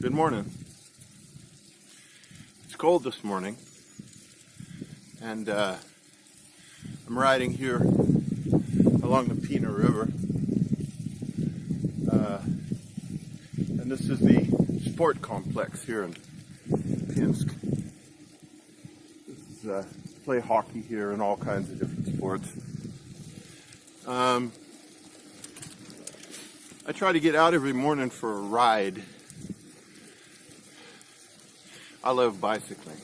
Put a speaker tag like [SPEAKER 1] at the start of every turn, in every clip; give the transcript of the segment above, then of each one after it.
[SPEAKER 1] Good morning. It's cold this morning, and I'm riding here along the Pina River, and this is the sport complex here in Pinsk. This is, play hockey here and all kinds of different sports. I try to get out every morning for a ride. I love bicycling.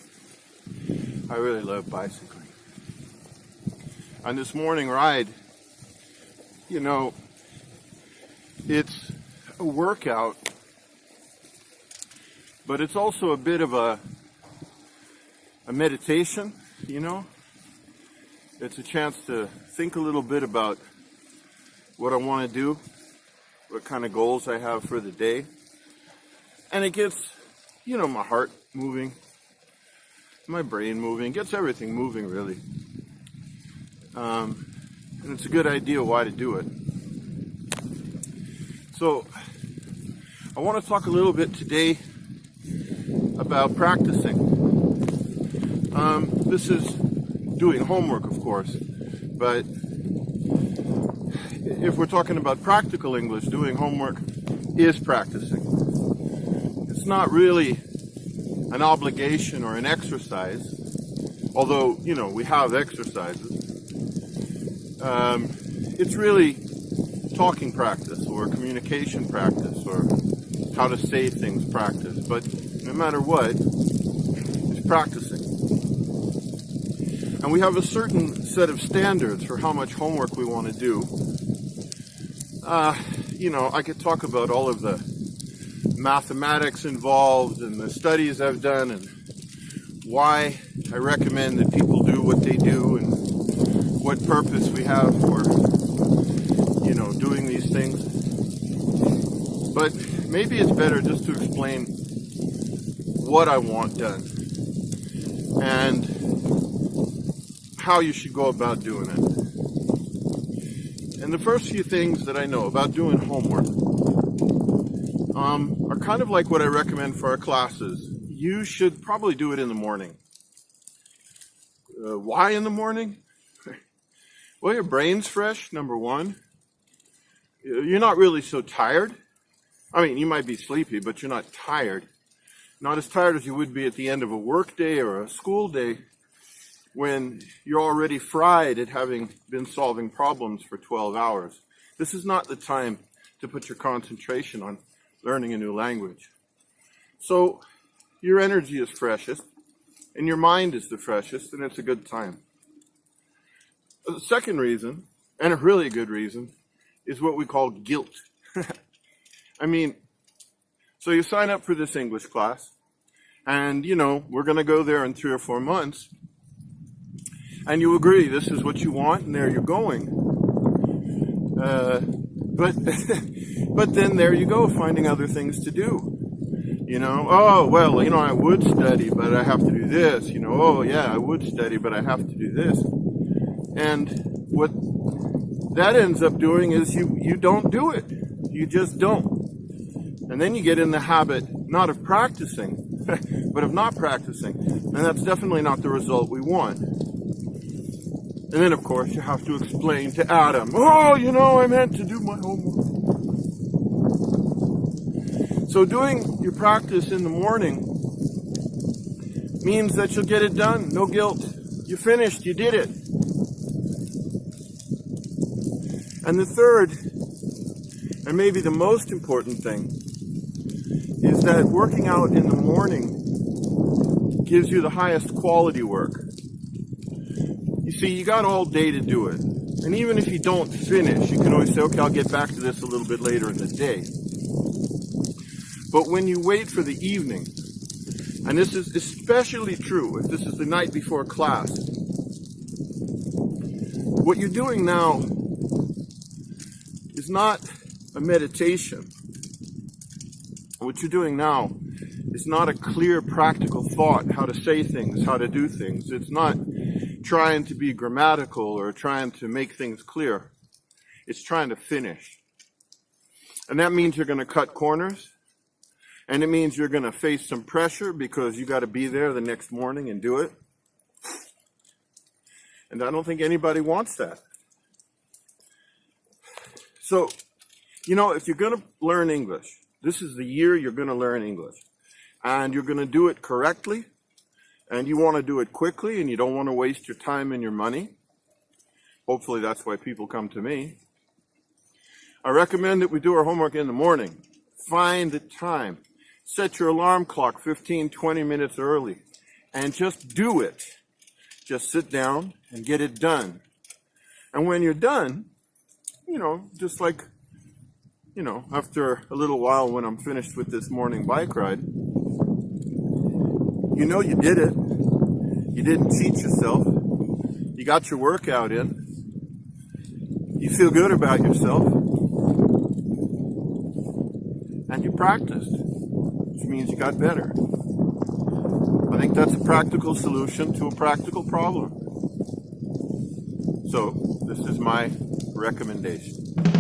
[SPEAKER 1] I really love bicycling. On this morning ride, it's a workout, but it's also a bit of a meditation, It's a chance to think a little bit about what I want to do, what kind of goals I have for the day. And it gets, my heart moving, my brain moving, gets everything moving, really. And it's a good idea why to do it. So, I want to talk a little bit today about practicing. This is doing homework, of course, but if we're talking about practical English, doing homework is practicing. It's not really an obligation or an exercise, although, we have exercises. It's really talking practice or communication practice or how to say things practice. But no matter what, it's practicing. And we have a certain set of standards for how much homework we want to do. I could talk about all of the mathematics involved and the studies I've done and why I recommend that people do what they do and what purpose we have for, doing these things. But maybe it's better just to explain what I want done and how you should go about doing it. And the first few things that I know about doing homework are kind of like what I recommend for our classes. You should probably do it in the morning. Why in the morning? Well, your brain's fresh, number one. You're not really so tired. I mean, you might be sleepy, but you're not tired. Not as tired as you would be at the end of a work day or a school day when you're already fried at having been solving problems for 12 hours. This is not the time to put your concentration on learning a new language. So your energy is freshest and your mind is the freshest, and it's a good time. The second reason, and a really good reason, is what we call guilt. So you sign up for this English class, and we're going to go there in 3 or 4 months, and you agree this is what you want, and there you're going. But then there you go, finding other things to do. I would study, but I have to do this. I would study, but I have to do this. And what that ends up doing is you don't do it. You just don't. And then you get in the habit, not of practicing, but of not practicing. And that's definitely not the result we want. And then, of course, you have to explain to Adam, I meant to do my homework. So doing your practice in the morning means that you'll get it done. No guilt. You finished. You did it. And the third, and maybe the most important thing, is that working out in the morning gives you the highest quality work. You see, you got all day to do it. And even if you don't finish, you can always say, okay, I'll get back to this a little bit later in the day. But when you wait for the evening, and this is especially true if this is the night before class, what you're doing now is not a meditation. What you're doing now is not a clear, practical thought, how to say things, how to do things. It's not trying to be grammatical or trying to make things clear. It's trying to finish. And that means you're going to cut corners. And it means you're going to face some pressure because you got to be there the next morning and do it. And I don't think anybody wants that. So, you know, if you're going to learn English, this is the year you're going to learn English. And you're going to do it correctly. And you want to do it quickly and you don't want to waste your time and your money. Hopefully that's why people come to me. I recommend that we do our homework in the morning. Find the time. Set your alarm clock 15, 20 minutes early. And just do it. Just sit down and get it done. And when you're done, you know, just like, you know, after a little while when I'm finished with this morning bike ride, you know you did it. You didn't cheat yourself. You got your workout in. You feel good about yourself. And you practiced, which means you got better. I think that's a practical solution to a practical problem. So, this is my recommendation.